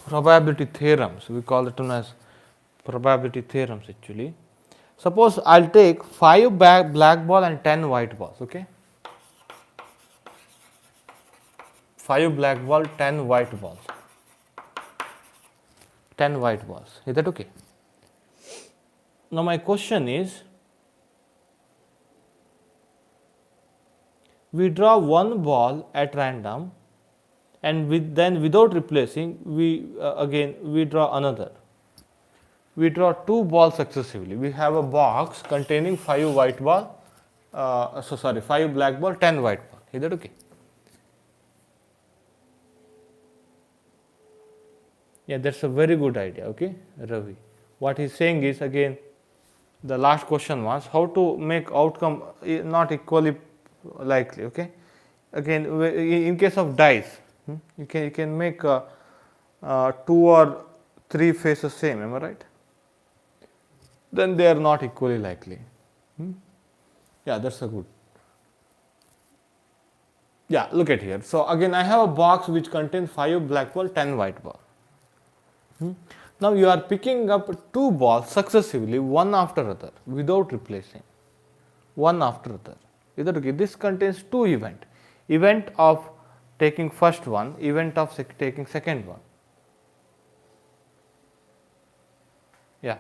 probability theorems. We call it as probability theorems actually. Suppose I'll take 5 black ball and 10 white balls, okay? 5 black ball, 10 white balls. 10 white balls. Is that okay? Now my question is, we draw one ball at random and then without replacing we draw another. We draw 2 balls successively. We have a box containing 5 white ball, 5 black ball, 10 white ball. Is that okay? Yeah, that's a very good idea, okay, Ravi. What he's saying is, again, the last question was how to make outcome not equally likely, okay. Again, in case of dice, you can make 2 or 3 faces same, am I right? Then they are not equally likely. Yeah, that's a good. Yeah, look at here. So again, I have a box which contains 5 black ball, 10 white ball. Now you are picking up 2 balls successively, one after other, without replacing, one after other. Is that okay? This contains 2 events. Event of taking first one, event of taking second one. Yeah.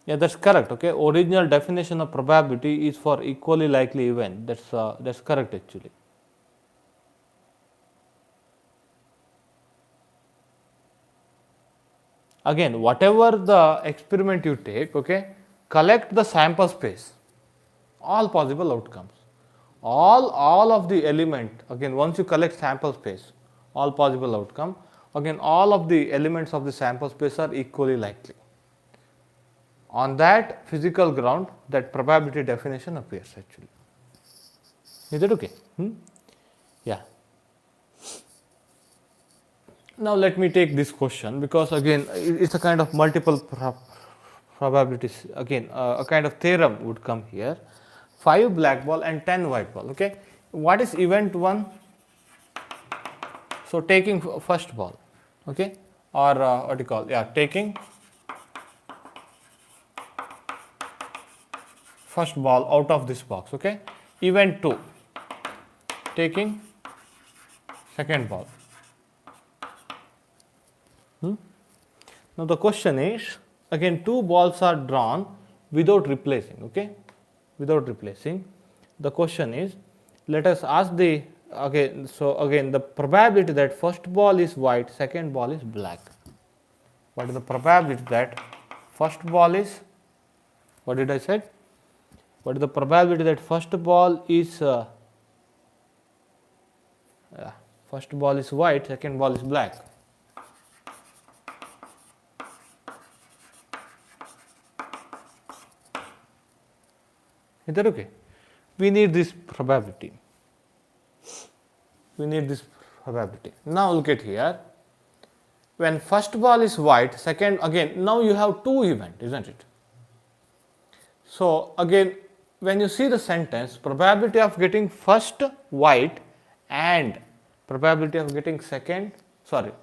Yeah, that's correct. Okay, original definition of probability is for equally likely event. That's correct actually. Again, whatever the experiment you take, okay, collect the sample space, all possible outcomes, all of the element. Again, once you collect sample space, all possible outcome. Again, all of the elements of the sample space are equally likely. On that physical ground, that probability definition appears actually. Is that okay? Yeah. Now let me take this question, because again it's a kind of multiple probabilities. Again, a kind of theorem would come here. 5 black ball and 10 white ball. Okay, what is event 1? So taking first ball, okay, or what do you call? Yeah, taking first ball out of this box. Okay, event 2, taking second ball. Now the question is, again 2 balls are drawn without replacing, okay, without replacing. The question is, let us ask the, again, so again the probability that first ball is white, second ball is black. What is the probability that first ball is, what did I say? What is the probability that first ball is white, second ball is black? Is that okay? We need this probability. We need this probability. Now look at here. When first ball is white, second, again, now you have 2 events, isn't it? So again, when you see the sentence, probability of getting first white and probability of getting second, sorry,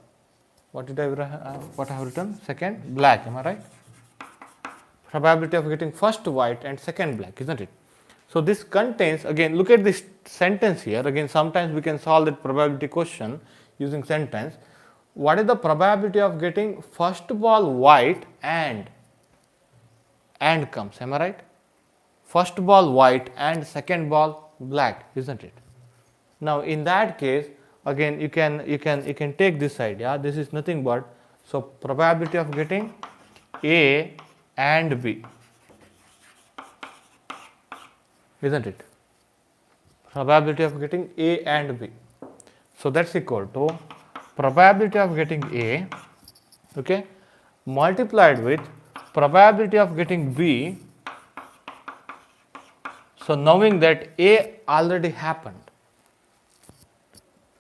what I have written? Second black, am I right? Probability of getting first white and second black, isn't it? So this contains, again, look at this sentence here. Again, sometimes we can solve that probability question using sentence. What is the probability of getting first ball white and comes, am I right? First ball white and second ball black, isn't it? Now in that case, again you can take this idea. This is nothing but, so probability of getting A and B, isn't it? Probability of getting A and B. So that's equal to probability of getting A, okay, multiplied with probability of getting B. So knowing that A already happened,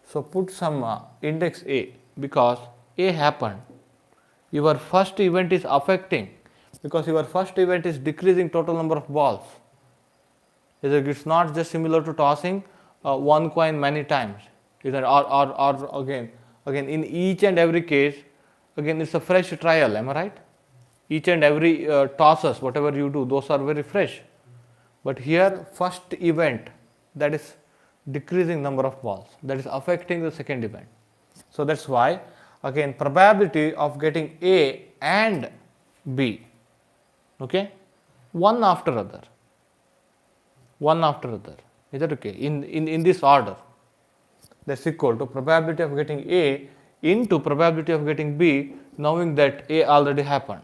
so put some index A, because A happened. Your first event is affecting, because your first event is decreasing total number of balls. It's not just similar to tossing one coin many times. Or again in each and every case, again it's a fresh trial. Am I right? Each and every tosses, whatever you do, those are very fresh. But here, first event, that is decreasing number of balls, that is affecting the second event. So that's why again probability of getting A and B, okay, one after other, is that okay, in this order, that's equal to probability of getting A into probability of getting B, knowing that A already happened.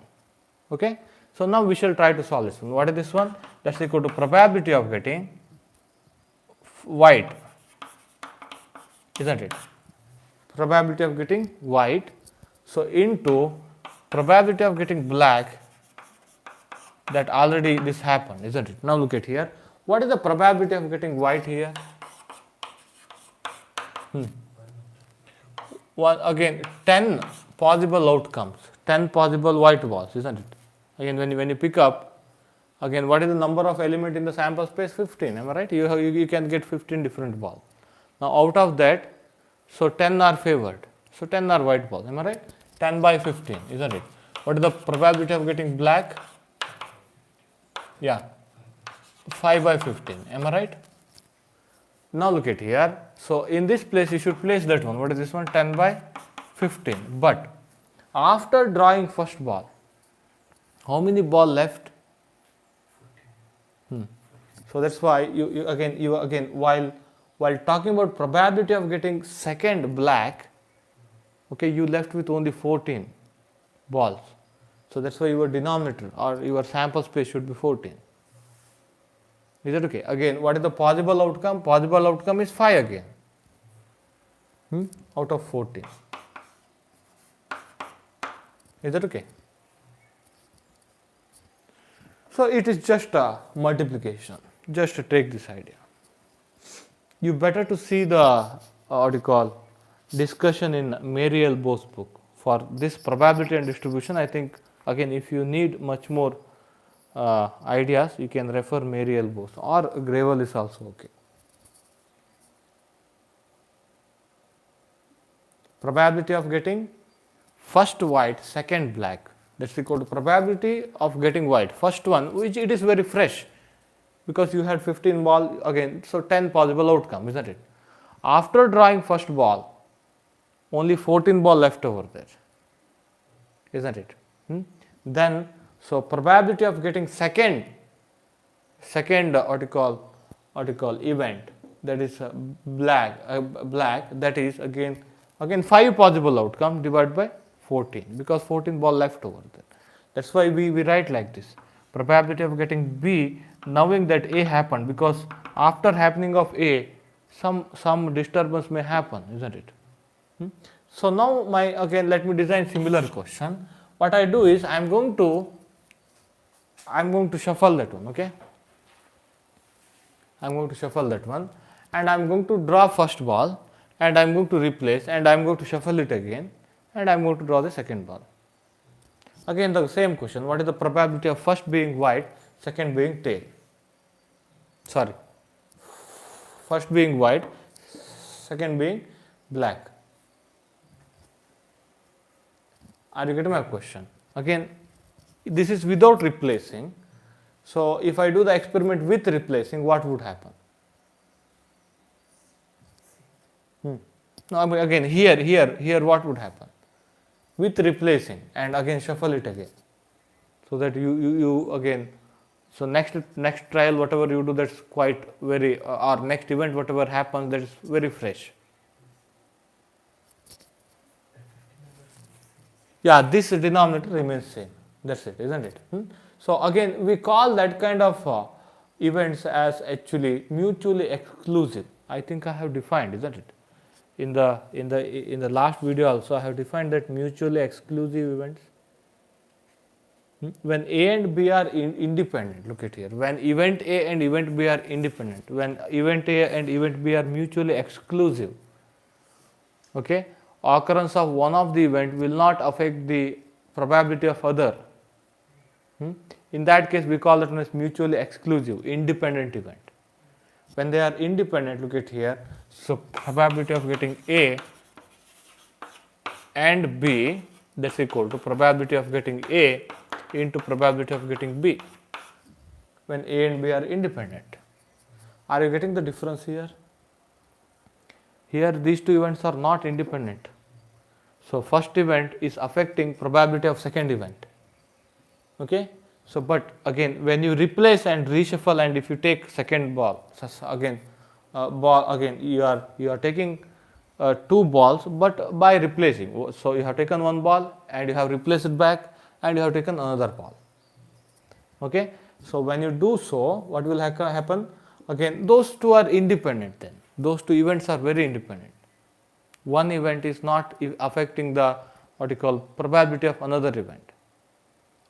Okay. So now we shall try to solve this one. What is this one? That's equal to probability of getting white, isn't it? Probability of getting white, so into probability of getting black, that already this happened, isn't it? Now look at here. What is the probability of getting white here? Well, again 10 possible outcomes, 10 possible white balls, isn't it? Again when you pick up, again what is the number of element in the sample space? 15, am I right? You can get 15 different balls. Now out of that, so 10 are favored, so 10 are white balls, am I right? 10 by 15, isn't it? What is the probability of getting black? Yeah, 5 by 15, am I right? Now look at here. So in this place you should place that one. What is this one? 10 by 15. But after drawing first ball, how many ball left? So that's why you again while talking about probability of getting second black, okay, you left with only 14 balls. So that's why your denominator or your sample space should be 14. Is that okay? Again, what is the possible outcome? Possible outcome is 5 again, out of 14. Is that okay? So it is just a multiplication. Just to take this idea. You better to see the discussion in Mary L. Bo's book for this probability and distribution. I think again if you need much more ideas, you can refer Mary L. Bose, or Grewal is also okay. Probability of getting first white, second black, that's equal to probability of getting white, first one, which it is very fresh because you had 15 ball again, so 10 possible outcome, isn't it? After drawing first ball, only 14 ball left over there, isn't it? Then so probability of getting second event, that is black, that is again 5 possible outcome divided by 14, because 14 ball left over there. That's why we write like this: probability of getting B, knowing that A happened, because after happening of A, some disturbance may happen, isn't it? So now let me design similar question. What I do is I am going to shuffle that one, okay? I am going to shuffle that one, and I am going to draw first ball, and I am going to replace, and I am going to shuffle it again, and I am going to draw the second ball. Again the same question: what is the probability of first being white, second being tail? Sorry, first being white, second being black. Are you getting my question? Again, this is without replacing. So if I do the experiment with replacing, what would happen? Now again here what would happen? With replacing, and again shuffle it again, so that you again, so next trial whatever you do, that's quite very, or next event whatever happens, that is very fresh. Yeah, this denominator remains same. That's it, isn't it? So again, we call that kind of events as actually mutually exclusive. I think I have defined, isn't it? In the last video also I have defined that mutually exclusive events. When A and B are independent, look at here. When event A and event B are independent, when event A and event B are mutually exclusive, okay, occurrence of one of the event will not affect the probability of other. In that case, we call that one as mutually exclusive, independent event. when they are independent, look at here. So probability of getting A and B, that's equal to probability of getting A into probability of getting B when A and B are independent. Are you getting the difference here? Here these two events are not independent. So first event is affecting probability of second event. Okay. So but again when you replace and reshuffle, and if you take second ball, so again ball again you are taking two balls, but by replacing. So you have taken one ball and you have replaced it back, and you have taken another ball. Okay. So when you do so, what will happen? Again those two are independent, then those two events are very independent. One event is not affecting the what you call probability of another event.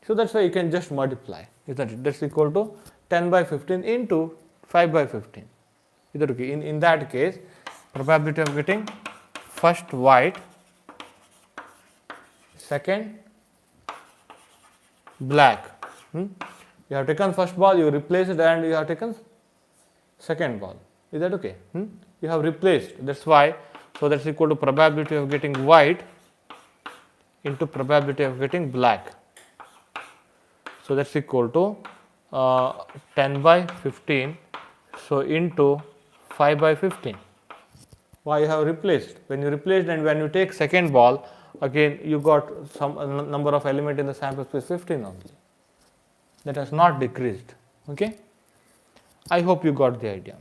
So that's why you can just multiply, isn't it? That's equal to 10 by 15 into 5 by 15. Is that okay? In that case, probability of getting first white, second black. You have taken first ball, you replace it, and you have taken second ball. Is that okay? You have replaced. That's why. So that's equal to probability of getting white into probability of getting black. So that's equal to 10 by 15. So into 5 by 15. Why you have replaced? When you replaced and when you take second ball, again you got some number of element in the sample space 15 only. That has not decreased. Okay. I hope you got the idea.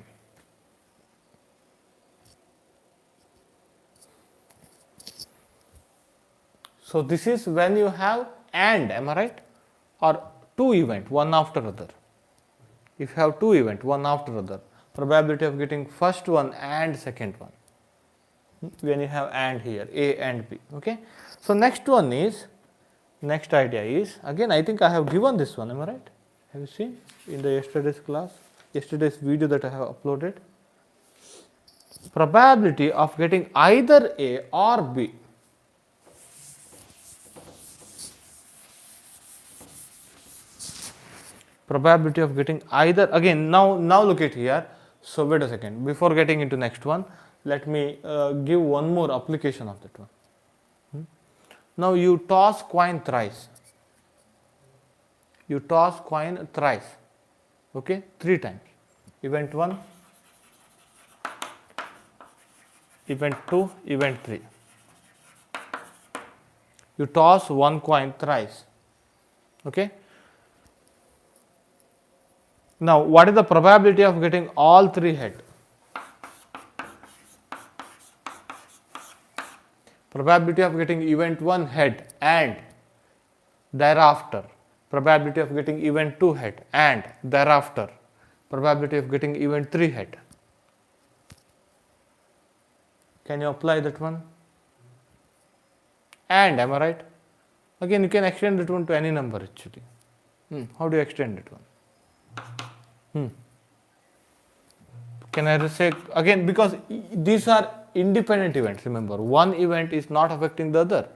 So this is when you have and, am I right? Or two event, one after other. If you have two event, one after other, probability of getting first one and second one. When you have and here, A and B. Okay. So next one is, next idea is, again I think I have given this one, am I right? Have you seen in the yesterday's class, yesterday's video that I have uploaded? Probability of getting either A or B. Probability of getting either, again now look at here. So wait a second, before getting into next one, let me give one more application of that one. Now you toss coin thrice. You toss coin thrice. Okay, 3 times. Event 1, event 2, event 3. You toss one coin thrice. Okay. Now, what is the probability of getting all 3 head? Probability of getting event 1 head and thereafter. Probability of getting event 2 head and thereafter. Probability of getting event 3 head. Can you apply that one? And, am I right? Again, you can extend that one to any number actually. How do you extend that one? Can I say again, because these are independent events, remember, one event is not affecting the other.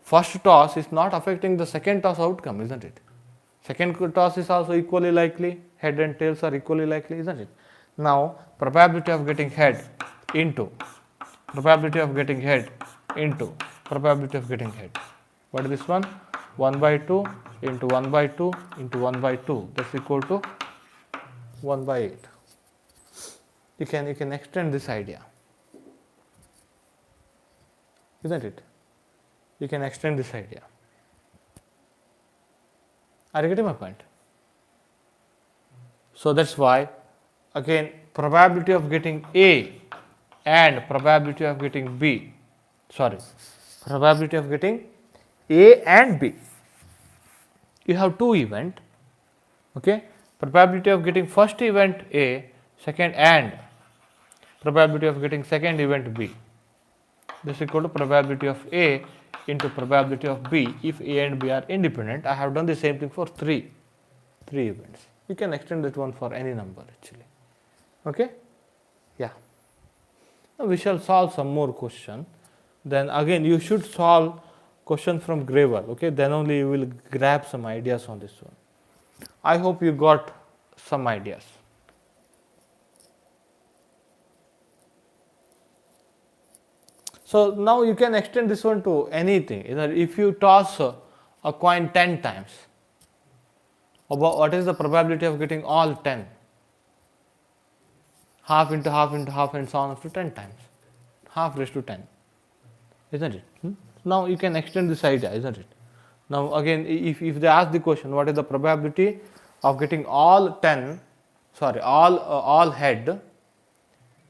First toss is not affecting the second toss outcome, isn't it? Second toss is also equally likely, head and tails are equally likely, isn't it? Now, probability of getting head into probability of getting head into probability of getting head. What is this one? 1 by 2 into 1 by 2 into 1 by 2, that's equal to 1 by 8. You can extend this idea, isn't it? You can extend this idea. Are you getting my point? So that's why, again, probability of getting A and probability of getting B, probability of getting A and B. You have two event, okay? Probability of getting first event A, second, and probability of getting second event B. This is equal to probability of A into probability of B if A and B are independent. I have done the same thing for three events. You can extend that one for any number actually. Okay? Yeah. Now we shall solve some more question. Then again you should solve question from Graver. Okay? Then only you will grab some ideas on this one. I hope you got some ideas. So now you can extend this one to anything. If you toss a coin 10 times, what is the probability of getting all 10? Half into half into half and so on up to 10 times. Half raised to 10. Isn't it? Now you can extend this idea, isn't it? Now again, if they ask the question, what is the probability of getting all head?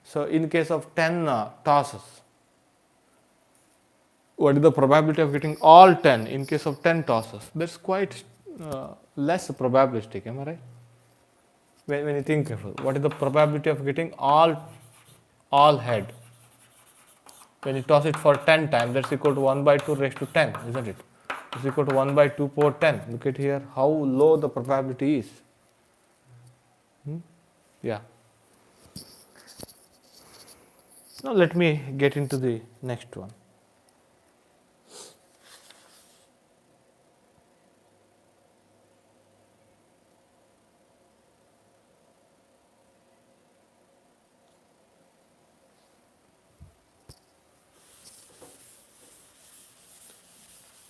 So in case of 10 tosses, what is the probability of getting all 10 in case of 10 tosses? That's quite less probabilistic, am I right? When you think of it, what is the probability of getting all head? When you toss it for 10 times, that's equal to 1 by 2 raised to 10, isn't it? It's equal to 1 by 2 power 10. Look at here how low the probability is. Yeah. Now let me get into the next one.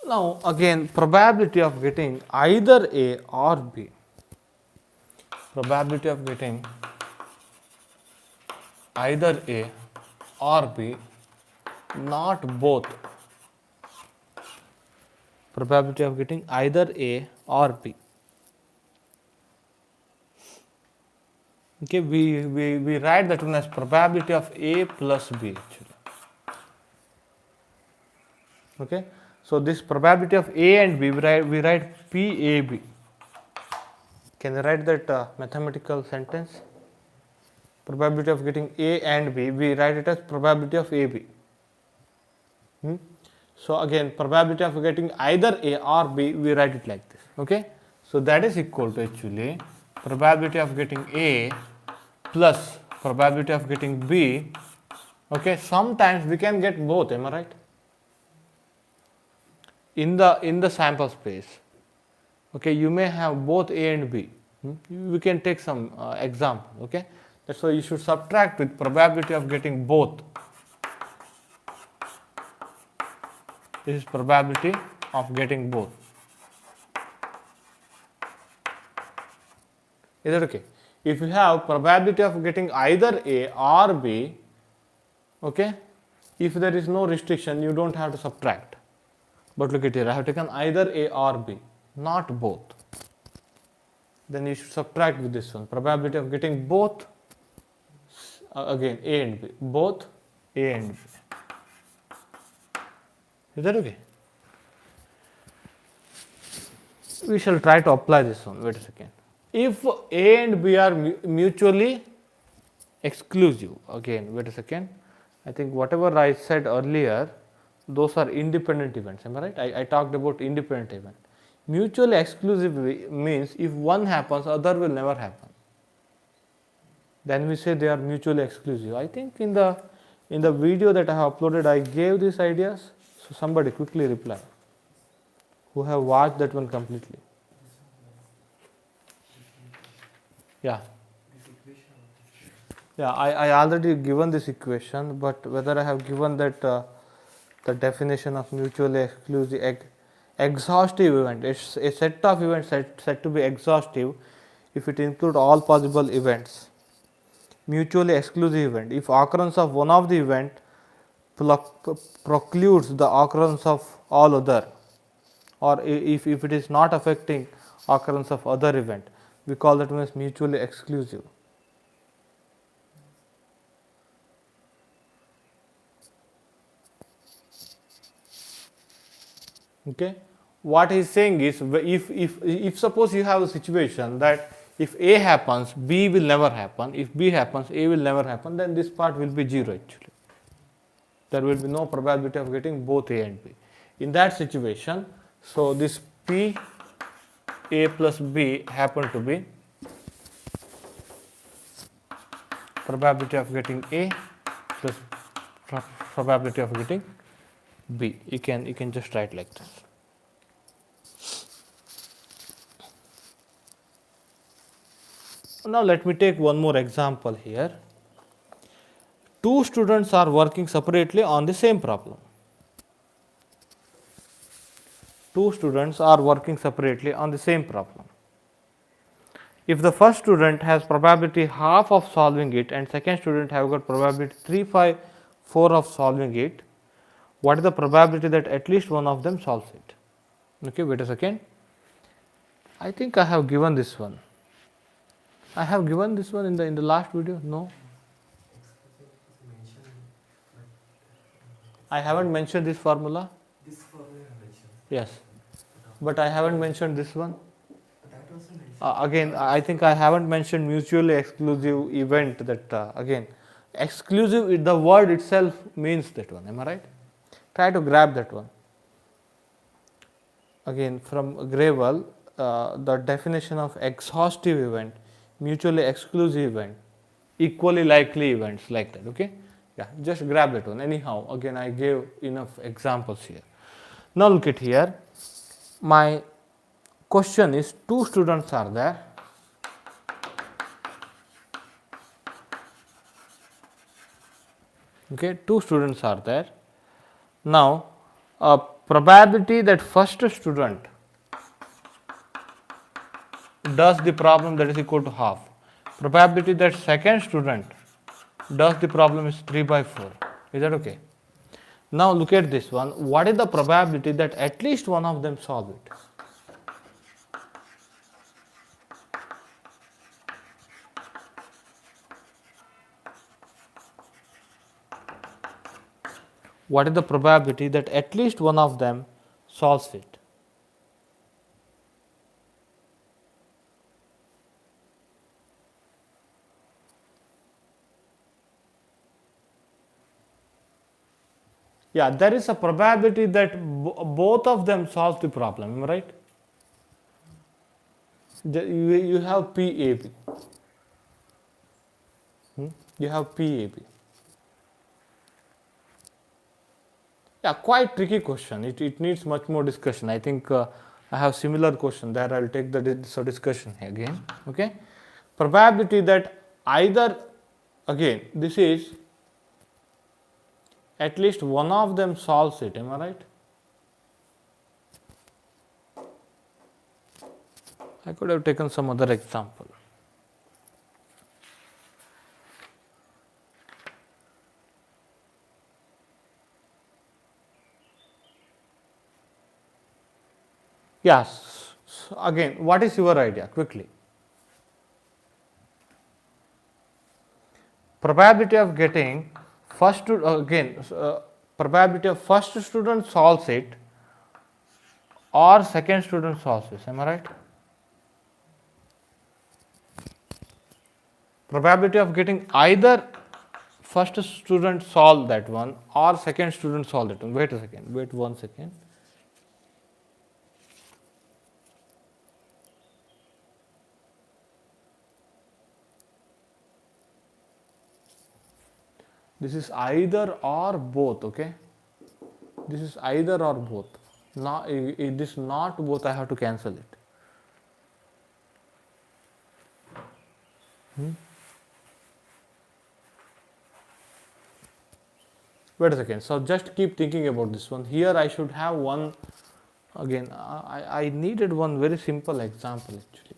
Now again, probability of getting either A or B. Probability of getting either A or B, not both. Probability of getting either A or B. Okay, we write that one as probability of A plus B actually. Okay, so this probability of A and B, we write PAB. Can you write that mathematical sentence? Probability of getting A and B, we write it as probability of AB. So again, probability of getting either A or B, we write it like this. Okay, so that is equal to actually probability of getting A plus probability of getting B. Okay, sometimes we can get both, am I right? In the sample space, okay, you may have both A and B. We can take some example. Okay, that's why you should subtract with probability of getting both. This is probability of getting both. Is that okay? If you have probability of getting either A or B, okay, if there is no restriction, you don't have to subtract. But look at here, I have taken either A or B, not both. Then you should subtract with this one. Probability of getting both, again A and B, both A and B. Is that okay? We shall try to apply this one. Wait a second. If A and B are mutually exclusive, again, wait a second. I think whatever I said earlier, those are independent events. Am I right? I talked about independent event. Mutually exclusive means if one happens, other will never happen. Then we say they are mutually exclusive. I think in the video that I have uploaded, I gave these ideas. So somebody quickly reply who have watched that one completely. Yeah. Yeah, I already given this equation, but whether I have given that the definition of mutually exclusive exhaustive event, it's a set of events said to be exhaustive if it includes all possible events. Mutually exclusive event, if occurrence of one of the event precludes the occurrence of all other, or if it is not affecting occurrence of other event, we call that one as mutually exclusive. Okay, what he is saying is, if suppose you have a situation that if A happens, B will never happen, if B happens, A will never happen, then this part will be 0 actually. There will be no probability of getting both A and B. In that situation, so this P A plus B happen to be probability of getting A plus probability of getting B. You can just write like this. Now let me take one more example here. two students are working separately on the same problem. Two students are working separately on the same problem. If the first student has probability half of solving it and second student have got probability 3, 5, 4 of solving it, what is the probability that at least one of them solves it? Okay, wait a second. I think I have given this one. I have given this one in the last video. No, I haven't mentioned this formula. This formula you have mentioned. Yes, but I haven't mentioned this one. That also mentioned. Again, I think I haven't mentioned mutually exclusive event. That again, exclusive. The word itself means that one. Am I right? Try to grab that one. Again, from Grewal, the definition of exhaustive event, mutually exclusive event, equally likely events, like that. Okay, yeah, just grab that one. Anyhow, again, I gave enough examples here. Now look at here. My question is, two students are there. Okay, two students are there. Now, probability that first student does the problem, that is equal to half. Probability that second student does the problem is 3 by 4. Is that okay? Now look at this one. What is the probability that at least one of them solve it? What is the probability that at least one of them solves it? Yeah, there is a probability that both of them solve the problem, am I right? You have PAB. You have PAB. Yeah, quite tricky question. It needs much more discussion. I think I have similar question there. I will take the discussion again. Okay, probability that either, again, this is at least one of them solves it. Am I right? I could have taken some other example. Yes. So again, what is your idea? Quickly. Probability of getting first probability of first student solves it or second student solves it. Am I right? Probability of getting either first student solve that one or second student solve that one. Wait a second. Wait 1 second. This is either or both, okay? This is either or both. Now, if this is not both, I have to cancel it. Wait a second. So, just keep thinking about this one. Here, I should have one. Again, I needed one very simple example actually.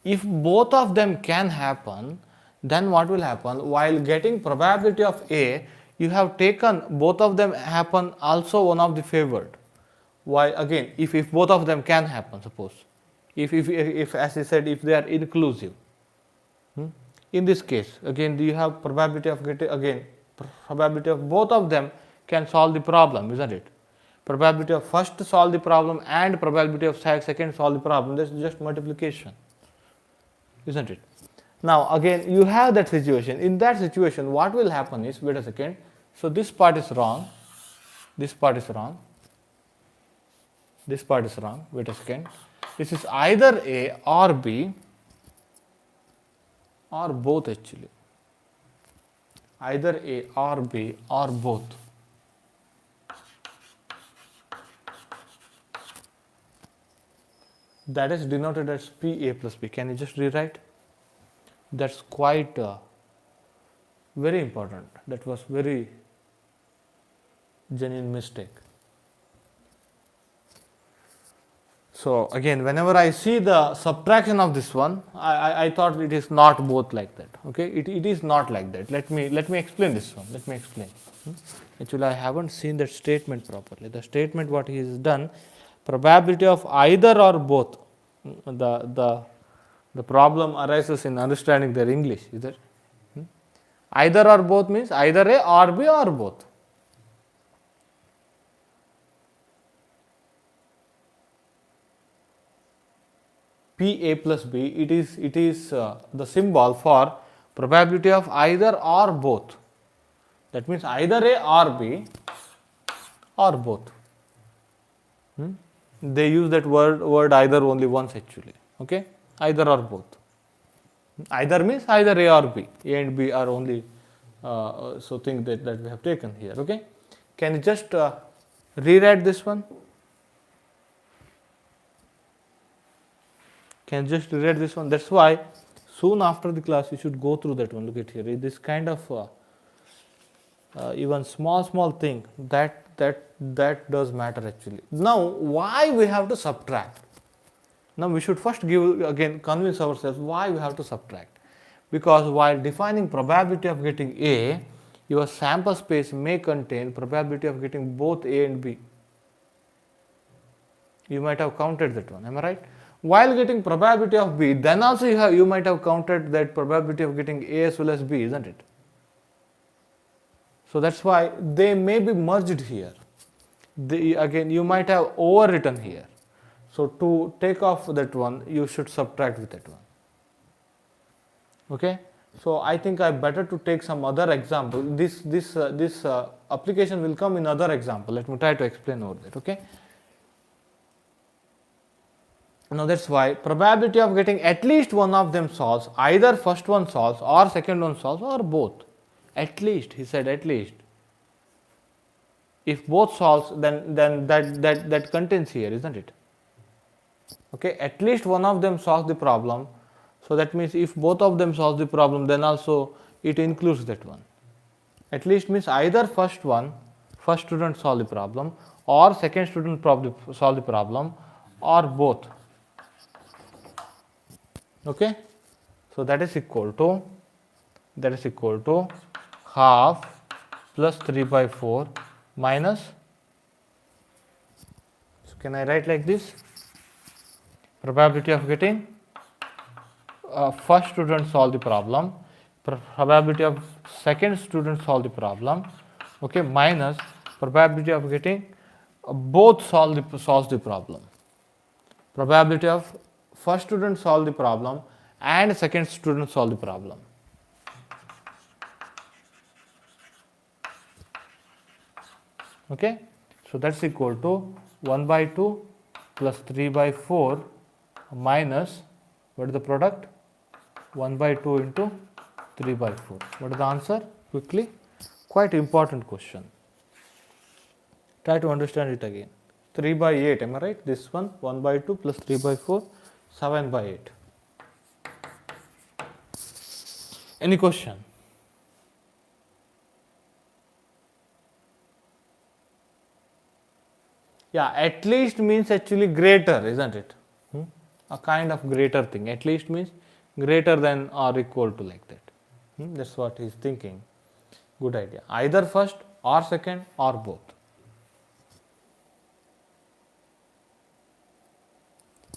If both of them can happen, then what will happen? While getting probability of A, you have taken both of them happen also one of the favored. Why? Again, if both of them can happen, suppose. If as I said, if they are inclusive. In this case, again, you have probability of getting, again, probability of both of them can solve the problem, isn't it? Probability of first to solve the problem and probability of second solve the problem, that's just multiplication, isn't it? Now again, you have that situation. In that situation, what will happen is, wait a second, so this part is wrong, this part is wrong, this part is wrong, wait a second, this is either A or B or both actually, either A or B or both. That is denoted as PA plus B. Can you just rewrite? That's quite very important. That was very genuine mistake. So again, whenever I see the subtraction of this one, I thought it is not both like that. Okay, it is not like that. Let me explain this one. Let me explain. Actually, I haven't seen that statement properly. The statement what he has done, probability of either or both. The problem arises in understanding their English. Is that either or both means either A or B or both. P A plus B, it is the symbol for probability of either or both. That means either A or B or both. They use that word either only once actually. Okay, either or both. Either means either A or B. A and B are only so thing that we have taken here. Okay, can you just rewrite this one? Can just rewrite this one. That's why soon after the class you should go through that one. Look at here. This kind of even small thing that does matter actually. Now why we have to subtract? Now we should first convince ourselves why we have to subtract. Because while defining probability of getting A, your sample space may contain probability of getting both A and B. You might have counted that one. Am I right? While getting probability of B, then also you might have counted that probability of getting A as well as B, isn't it? So that's why they may be merged here. Again, you might have overwritten here. So to take off that one, you should subtract with that one. Okay. So I think I better to take some other example. This application will come in other example. Let me try to explain over that. Okay. Now that's why probability of getting at least one of them solves, either first one solves or second one solves or both. At least, he said at least. If both solves, then that contains here, isn't it? Okay, at least one of them solves the problem. So that means if both of them solve the problem, then also it includes that one. At least means either first student solve the problem, or second student solve the problem, or both. Okay, so that is equal to half plus 3/4 minus. So can I write like this? Probability of getting first student solve the problem, probability of second student solve the problem, okay, minus probability of getting both solves the problem. Probability of first student solve the problem and second student solve the problem. Okay, so that's equal to 1/2 plus 3/4 minus, what is the product? 1/2 into 3/4. What is the answer? Quickly, quite important question. Try to understand it again. 3/8, am I right? This one, 1/2 plus 3/4, 7/8. Any question? Yeah, at least means actually greater, isn't it? A kind of greater thing. At least means greater than or equal to, like that. That's what he's thinking. Good idea. Either first or second or both.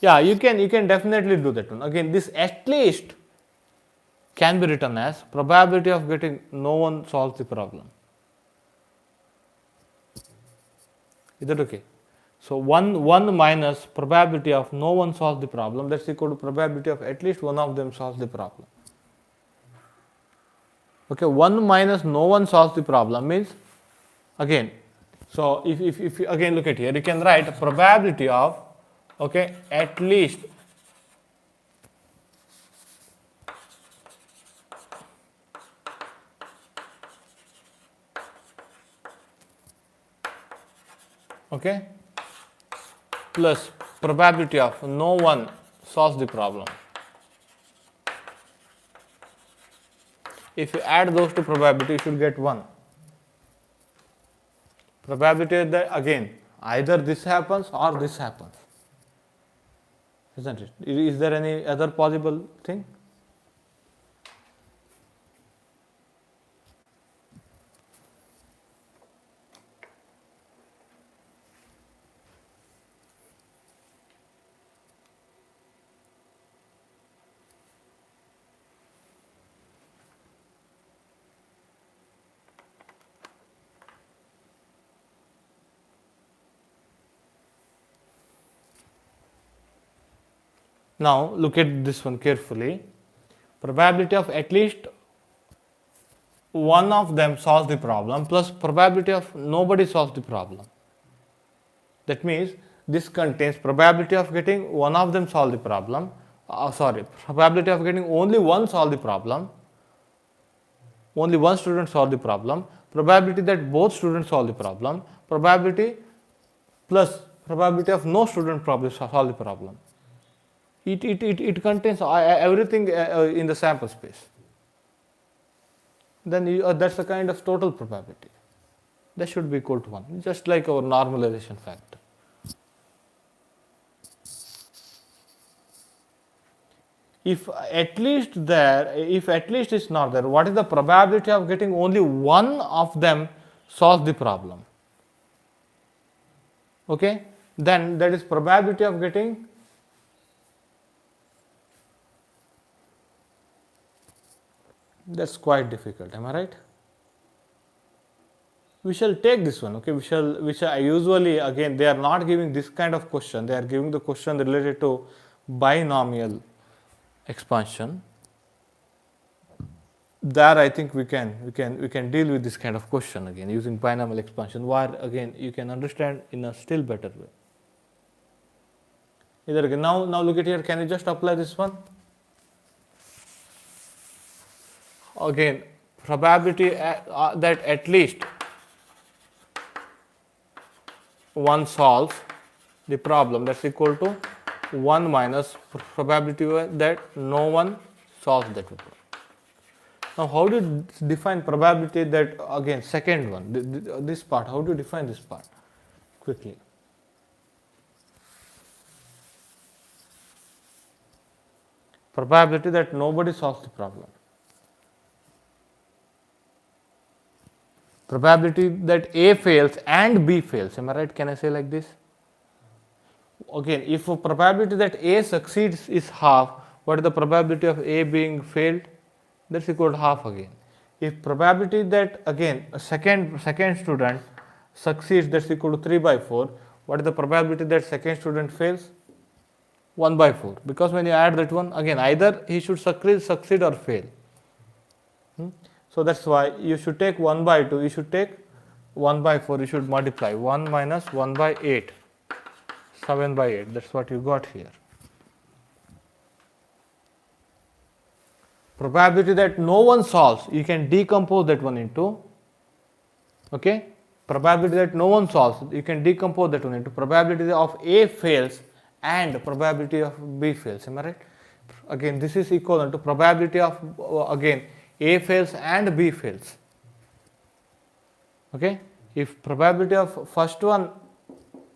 Yeah, you can definitely do that one. Again, this at least can be written as probability of getting no one solves the problem. Is that okay? So 1 minus probability of no one solves the problem, that's equal to probability of at least one of them solves the problem. Okay, 1 minus no one solves the problem means, again, so if you again look at here, you can write probability of, okay, at least okay, plus probability of no one solves the problem. If you add those two probability, you should get 1. Probability is that again either this happens or this happens, isn't it? Is there any other possible thing? Now look at this one carefully. Probability of at least one of them solves the problem plus probability of nobody solves the problem. That means this contains probability of getting one of them solve the problem. Probability of getting only one solve the problem. Only one student solve the problem. Probability that both students solve the problem. Probability plus probability of no student solve the problem. It contains everything in the sample space. Then that's the kind of total probability. That should be equal to 1, just like our normalization factor. If at least is not there, what is the probability of getting only one of them solve the problem? Okay, then that is probability of getting that's quite difficult, am I right? We shall take this one, okay? Which I usually, again, they are not giving this kind of question, they are giving the question related to binomial expansion. There I think we can deal with this kind of question again using binomial expansion, where again you can understand in a still better way. Either again, now look at here, can you just apply this one? Again, probability that at least one solves the problem, that's equal to 1 minus probability that no one solves that problem. Now how do you define probability that, again, second one, this part, how do you define this part quickly? Probability that nobody solves the problem. Probability that A fails and B fails, am I right? Can I say like this? Again, if a probability that A succeeds is half, what is the probability of A being failed? That's equal to half again. If probability that, again, a second student succeeds, that's equal to 3 by 4, what is the probability that second student fails? 1 by 4, because when you add that one, again, either he should succeed or fail. So that's why you should take 1 by 2, you should take 1 by 4, you should multiply 1 minus 1 by 8, 7 by 8, that's what you got here. Probability that no one solves, you can decompose that one into, okay, probability that no one solves, you can decompose that one into probability of A fails and probability of B fails, am I right? Again, this is equivalent to probability of, again, A fails and B fails. Okay, if probability of first one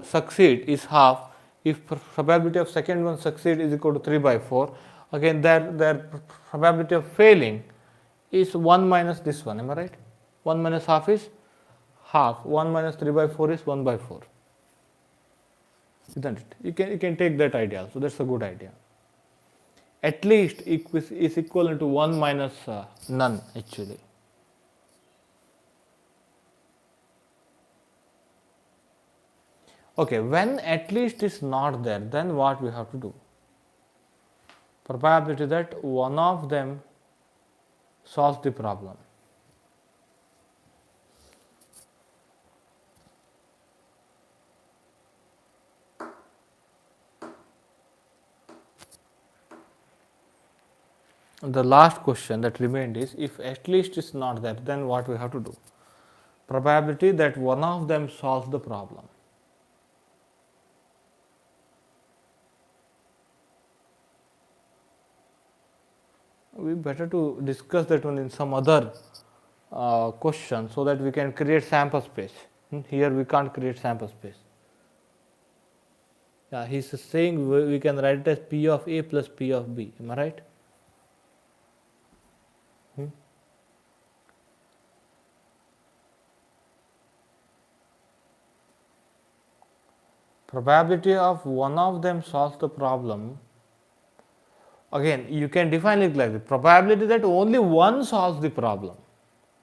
succeed is half, if probability of second one succeed is equal to 3 by 4, again their probability of failing is 1 minus this one, am I right? 1 minus half is half, 1 minus 3 by 4 is 1 by 4, isn't it? You can take that idea, so that's a good idea. At least is equivalent to 1 minus none actually. Okay, when at least is not there, then what we have to do? Probability that one of them solves the problem. The last question that remained is, if at least is not there, then what we have to do? Probability that one of them solves the problem. we better to discuss that one in some other question so that we can create sample space. Here we can't create sample space. Yeah, he's saying we can write it as P of A plus P of B. Am I right? Probability of one of them solves the problem. Again, you can define it like this: probability that only one solves the problem,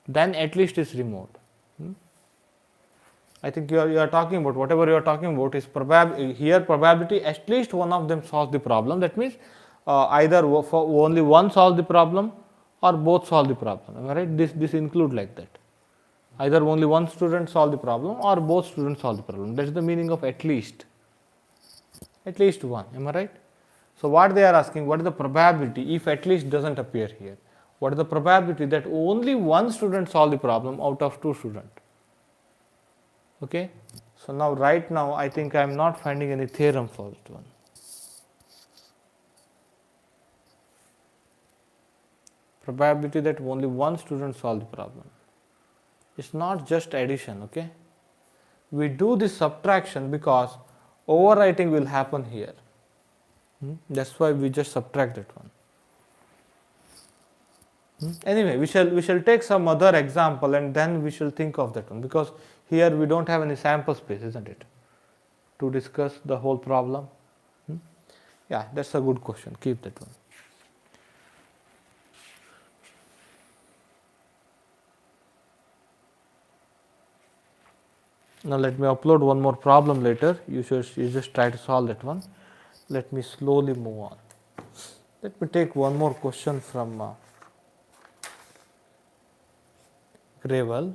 then at least is remote. I think you are talking about whatever you are talking about is here probability at least one of them solves the problem. That means either for only one solves the problem or both solve the problem. Am I right? This include like that. Either only one student solve the problem or both students solve the problem. That is the meaning of at least. At least one. Am I right? So what they are asking, what is the probability if at least doesn't appear here? What is the probability that only one student solve the problem out of two students? Okay. So now right now I think I am not finding any theorem for that one. Probability that only one student solve the problem. It's not just addition, okay? We do this subtraction because overwriting will happen here. That's why we just subtract that one. Anyway, we shall take some other example and then we shall think of that one, because here we don't have any sample space, isn't it, to discuss the whole problem. Yeah, that's a good question. Keep that one. Now let me upload one more problem later. You just try to solve that one. Let me slowly move on. Let me take one more question from Gravel.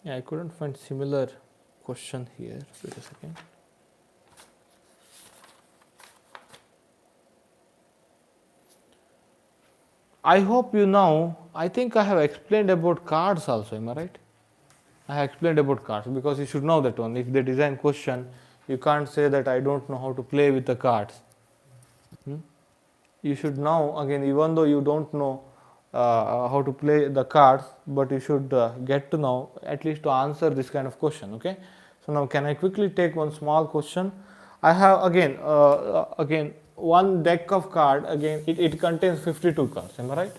Yeah, I couldn't find similar question here. Wait a second. I hope you know, I think I have explained about cards also, am I right? I have explained about cards because you should know that one. If they design question, you can't say that I don't know how to play with the cards. You should know, again, even though you don't know how to play the cards, but you should get to know at least to answer this kind of question, okay? So now can I quickly take one small question? I have again one deck of card, again it contains 52 cards, am I right?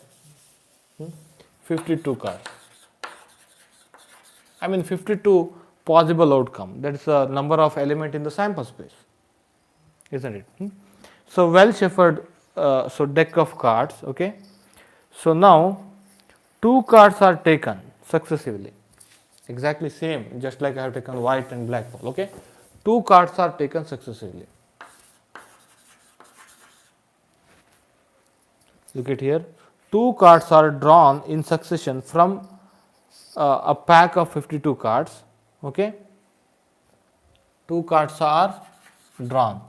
52 cards. I mean 52 possible outcome, that is the number of element in the sample space, isn't it? So well-shuffled so deck of cards, okay? So now 2 cards are taken successively, exactly same, just like I have taken white and black ball, okay? 2 cards are taken successively. Look at here, 2 cards are drawn in succession from a pack of 52 cards, okay? 2 cards are drawn.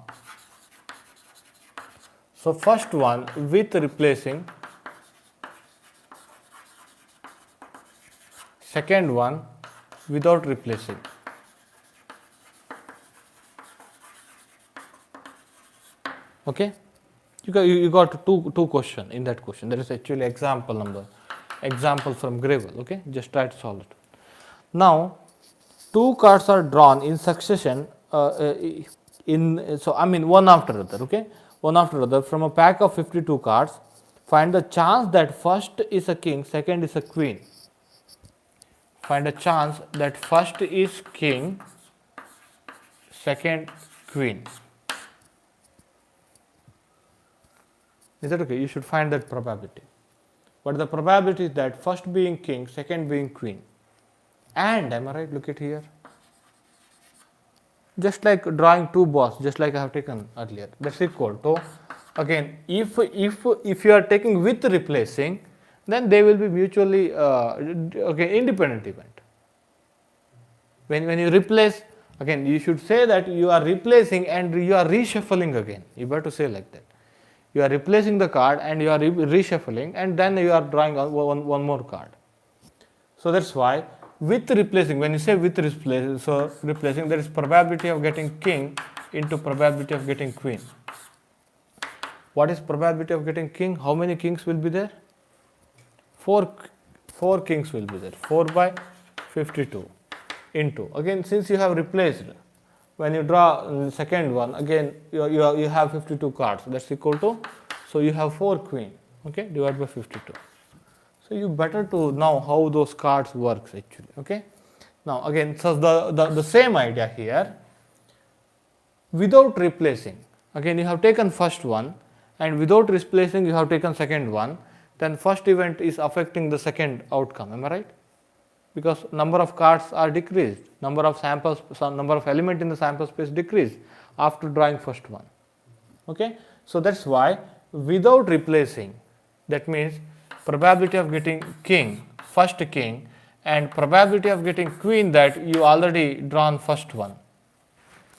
So first one with replacing, second one without replacing. Okay, you got two question in that question. That is actually example from Gravel. Okay, just try to solve it. Now 2 cards are drawn in succession so I mean one after another. Okay, one after another from a pack of 52 cards. Find the chance that first is a king, second is a queen. Find a chance that first is king, second queen. Is that okay? You should find that probability. But the probability is that first being king, second being queen. And, am I right? Look at here. Just like drawing 2 balls, just like I have taken earlier. That's equal to again, if you are taking with replacing, then they will be mutually independent event. When you replace, again, you should say that you are replacing and you are reshuffling again. You better say like that. You are replacing the card and you are reshuffling, and then you are drawing one more card. So that's why with replacing, when you say with replacing, there is probability of getting king into probability of getting queen. What is probability of getting king? How many kings will be there? Four kings will be there. 4 by 52 into, again, since you have replaced, when you draw the second one, again you have 52 cards, that's equal to, so you have 4 queen, okay, divided by 52. So you better to know how those cards works actually, okay. Now again, so the same idea here, without replacing, again you have taken first one, and without replacing you have taken second one, then first event is affecting the second outcome, am I right? Because number of cards are decreased, number of element in the sample space decreased after drawing first one, okay. So that's why without replacing, that means probability of getting king, first king, and probability of getting queen, that you already drawn first one,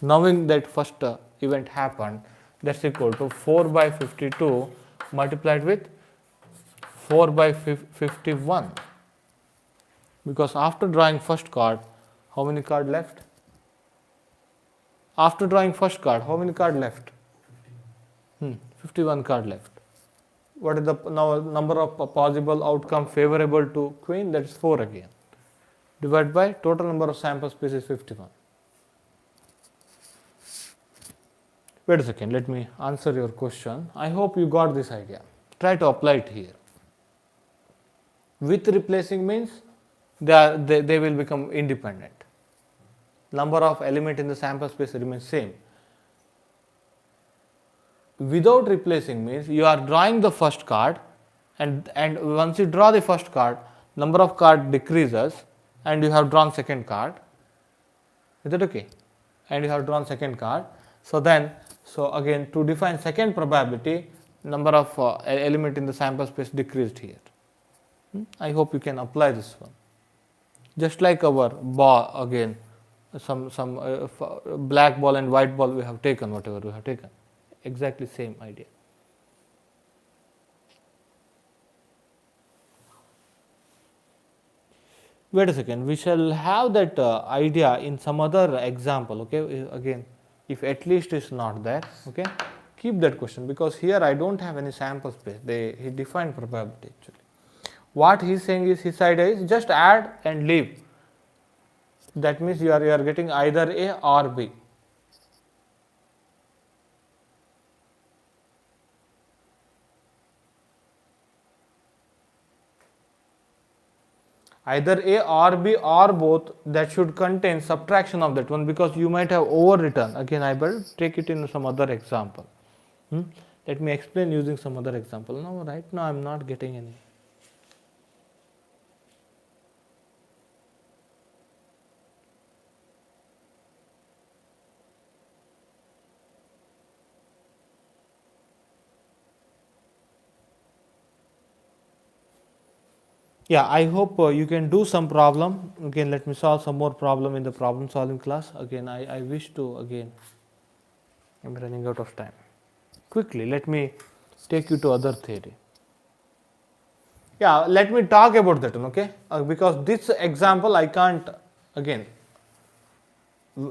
knowing that first event happened, that's equal to 4 by 52 multiplied with 4 by 51. Because after drawing first card, how many card left? After drawing first card, how many card left? 51 card left. What is the now number of possible outcome favorable to queen? That is 4 again. Divided by total number of sample space is 51. Wait a second, let me answer your question. I hope you got this idea. Try to apply it here. With replacing means they will become independent. Number of element in the sample space remains same. Without replacing means you are drawing the first card, and once you draw the first card, number of card decreases, and you have drawn second card. Is that okay? And you have drawn second card. So again, to define second probability, number of element in the sample space decreased here. I hope you can apply this one. Just like our ball, again, some black ball and white ball we have taken, whatever we have taken, exactly same idea. Wait a second, we shall have that idea in some other example, okay. Again, if at least is not there, okay, keep that question, because here I don't have any sample space. He defined probability actually. What he is saying is, his idea is just add and leave. That means you are getting either A or B. Either A or B or both, that should contain subtraction of that one, because you might have overwritten. Again, I will take it in some other example. Let me explain using some other example. No, right now I am not getting any. Yeah, I hope you can do some problem. Again, let me solve some more problem in the problem solving class. Again, I wish to, again, I am running out of time. Quickly, let me take you to other theory. Yeah, let me talk about that one, okay? Because this example I can't, again,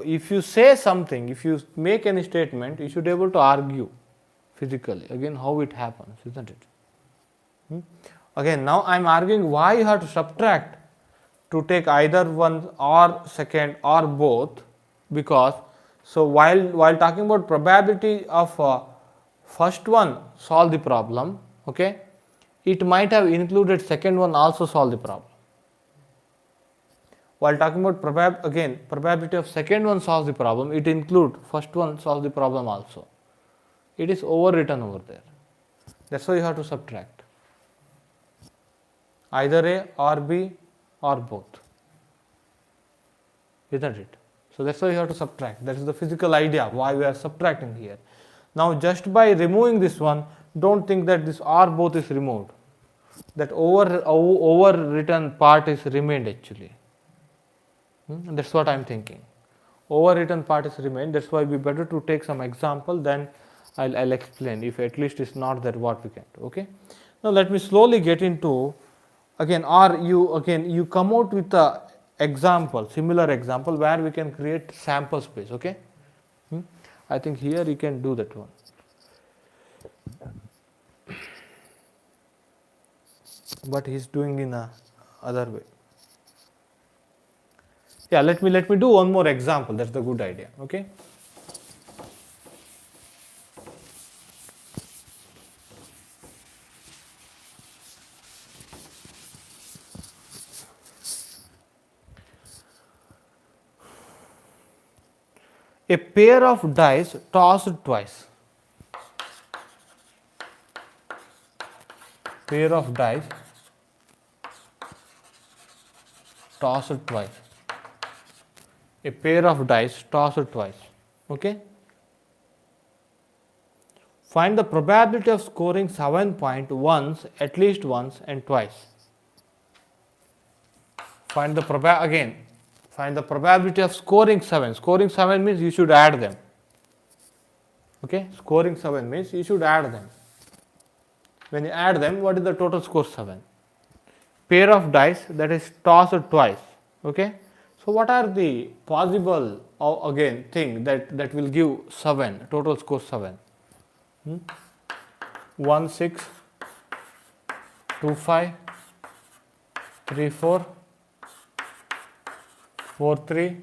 if you say something, if you make any statement, you should be able to argue physically, again, how it happens, isn't it? Again, now I am arguing why you have to subtract to take either one or second or both, because so while talking about probability of first one solve the problem, okay, it might have included second one also solve the problem. While talking about probability of second one solves the problem, it include first one solve the problem also. It is overwritten over there. That's why you have to subtract. Either A or B or both, isn't it? So that's why you have to subtract. That is the physical idea why we are subtracting here. Now just by removing this one, don't think that this R both is removed. That overwritten part is remained actually. That's what I am thinking. Overwritten part is remained. That's why we better to take some example. Then I'll explain if at least it's not that what we can do. Okay. Now let me slowly get into again, or you come out with a example, similar example where we can create sample space. Okay. I think here you can do that one. But he's doing in a other way. Yeah, let me do one more example. That's the good idea. Okay. A pair of dice tossed twice. Pair of dice tossed twice. A pair of dice tossed twice. Okay. Find the probability of scoring 7 point once, at least once, and twice. Find the probability of scoring 7. Scoring 7 means you should add them. Okay. Scoring 7 means you should add them. When you add them, what is the total score? 7. Pair of dice that is tossed twice. Okay. So what are the possible again thing that will give 7, total score 7? 1 6, 2 5, 3 4, 4 3,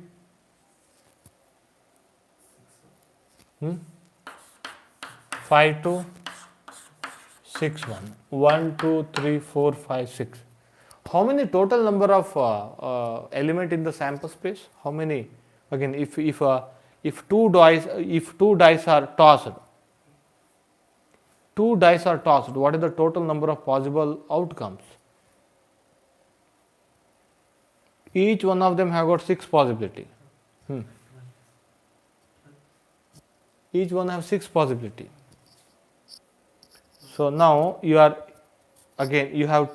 5 2, 6 1. 1 2 3 4 5 6. How many total number of element in the sample space? How many? Again, if two dice are tossed, what is the total number of possible outcomes? Each one of them have got 6 possibility. Each one have 6 possibility. So now you have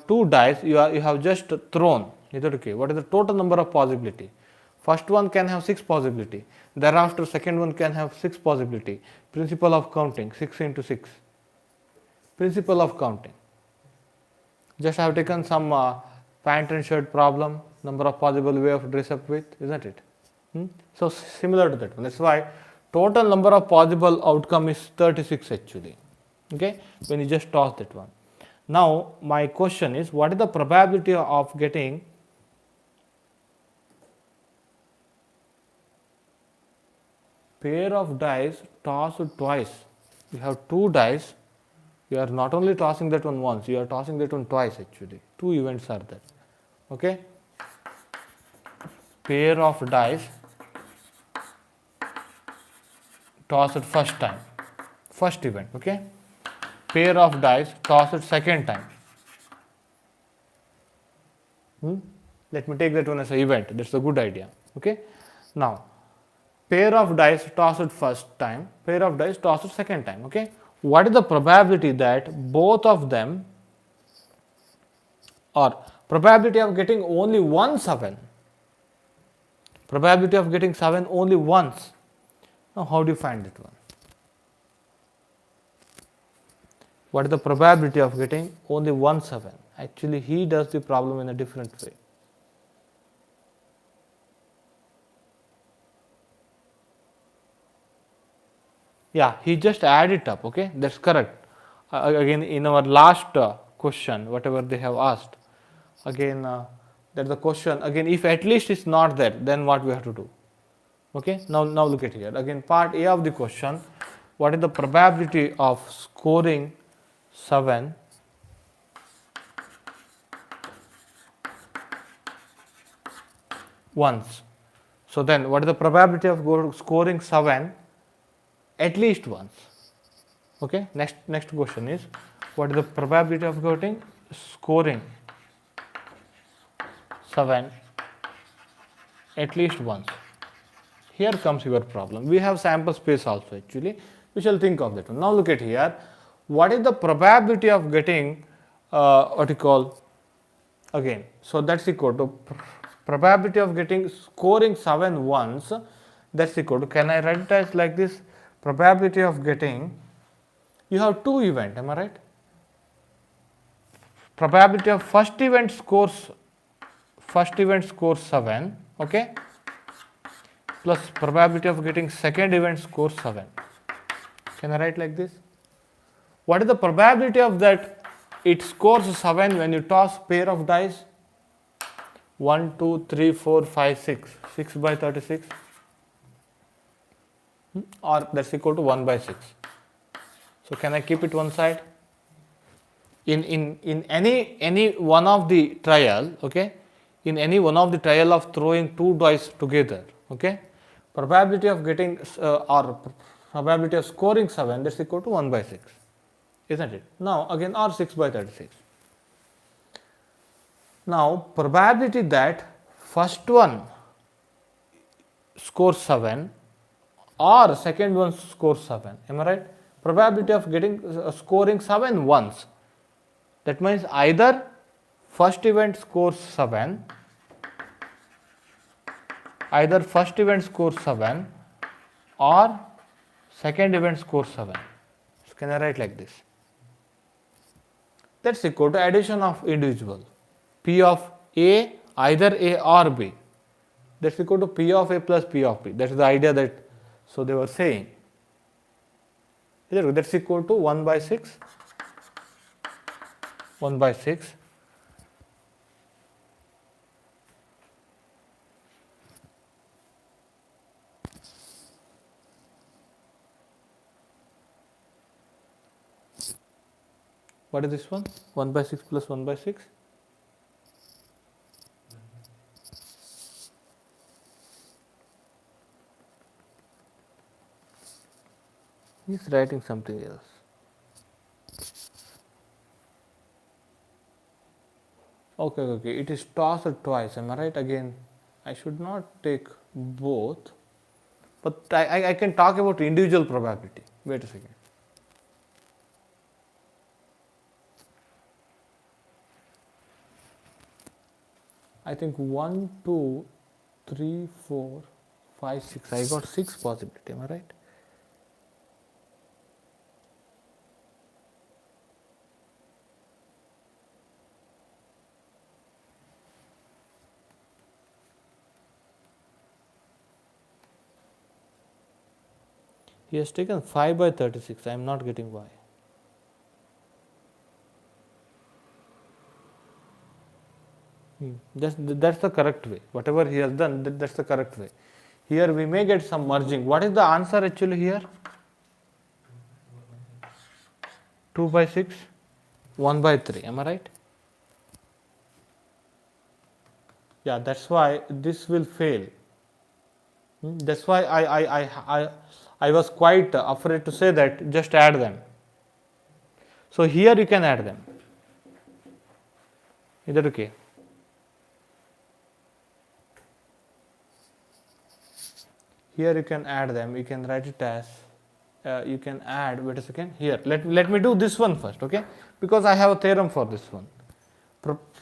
2 dice, you have just thrown. Is that okay? What is the total number of possibility? First one can have 6 possibility. Thereafter second one can have 6 possibility. Principle of counting, 6 into 6. Principle of counting. Just I have taken some pant and shirt problem, number of possible way of dress up with, isn't it? So similar to that one. That's why total number of possible outcome is 36 actually. Okay, when you just toss that one. Now my question is, what is the probability of getting pair of dice tossed twice? You have 2 dice. You are not only tossing that one once, you are tossing that one twice actually. 2 events are there. Okay. Pair of dice tossed first time, first event. Okay. Pair of dice tossed second time. Let me take that one as an event. That's a good idea. Okay. Now, pair of dice tossed first time, pair of dice tossed second time. Okay. What is the probability that both of them, or probability of getting only one 7? Probability of getting 7 only once. Now, how do you find that one? What is the probability of getting only one 7? Actually, he does the problem in a different way. Yeah, he just add it up. Okay, that's correct. Again, in our last question, whatever they have asked, again that's the question. Again, if at least it's not there, then what we have to do? Okay, now look at here. Again, part A of the question: what is the probability of scoring 7 once? So then, what is the probability of scoring 7 at least once? Okay. Next question is, what is the probability of scoring 7 at least once? Here comes your problem. We have sample space also actually. We shall think of that one. Now look at here. What is the probability of getting what you call again? So that's equal to probability of getting scoring 7 once. That's equal to, can I write it as like this? Probability of getting, you have two events, am I right? Probability of first event scores 7, okay, plus probability of getting second event scores 7. Can I write like this? What is the probability of that it scores 7 when you toss pair of dice? 1, 2, 3, 4, 5, 6. 6 by 36. Or that's equal to 1 by 6. So can I keep it one side? In any one of the trial, okay, in any one of the trial of throwing two dice together, okay, probability of getting or probability of scoring 7, that's equal to 1 by 6, isn't it? Now again, or 6 by 36. Now probability that first one scores 7 or second one scores 7, am I right? Probability of getting scoring 7 once. That means either first event scores 7, or second event scores 7. So can I write like this? That's equal to addition of individual. P of A, either A or B. That's equal to P of A plus P of B. That's the idea that, so they were saying. That's equal to 1 by 6. 1 by 6. What is this one? 1 by 6 plus 1 by 6. He's writing something else. Okay, it is tossed twice, am I right? Again, I should not take both, but I can talk about individual probability. Wait a second. I think 1, 2, 3, 4, 5, 6. I got 6 possibility, am I right? He has taken 5 by 36. I am not getting why. That's the correct way. Whatever he has done, that's the correct way. Here we may get some merging. What is the answer actually here? 2 by 6, 1 by 3. Am I right? Yeah, that's why this will fail. That's why I was quite afraid to say that just add them. So here you can add them. Is that okay? Here you can add them. You can write it as you can add. Wait a second. Here, let me do this one first, okay? Because I have a theorem for this one.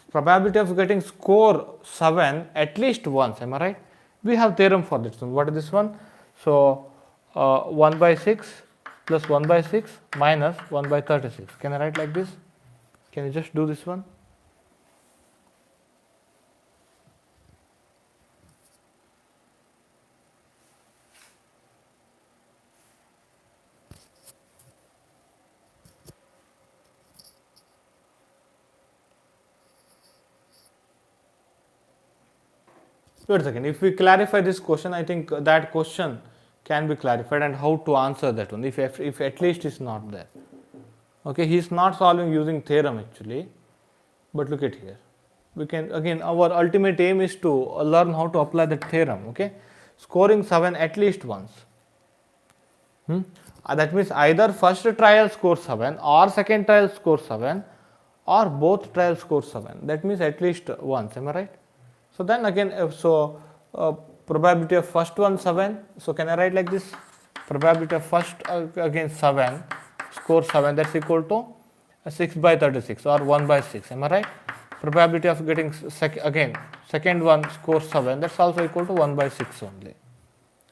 Probability of getting score 7 at least once. Am I right? We have theorem for this one. What is this one? So 1 by 6 plus 1 by 6 minus 1 by 36. Can I write like this? Can you just do this one? Wait a second. If we clarify this question, I think that question can be clarified and how to answer that one if at least is not there. Okay, he is not solving using theorem actually, but look at here. We can again, our ultimate aim is to learn how to apply that theorem. Okay, scoring 7 at least once. That means either first trial scores 7 or second trial scores 7 or both trials score 7. That means at least once. Am I right? So then again, probability of first one 7. So can I write like this? probability of first again 7, score 7, that's equal to 6 by 36 or 1 by 6. Am I right? Probability of getting second one score 7, that's also equal to 1 by 6 only.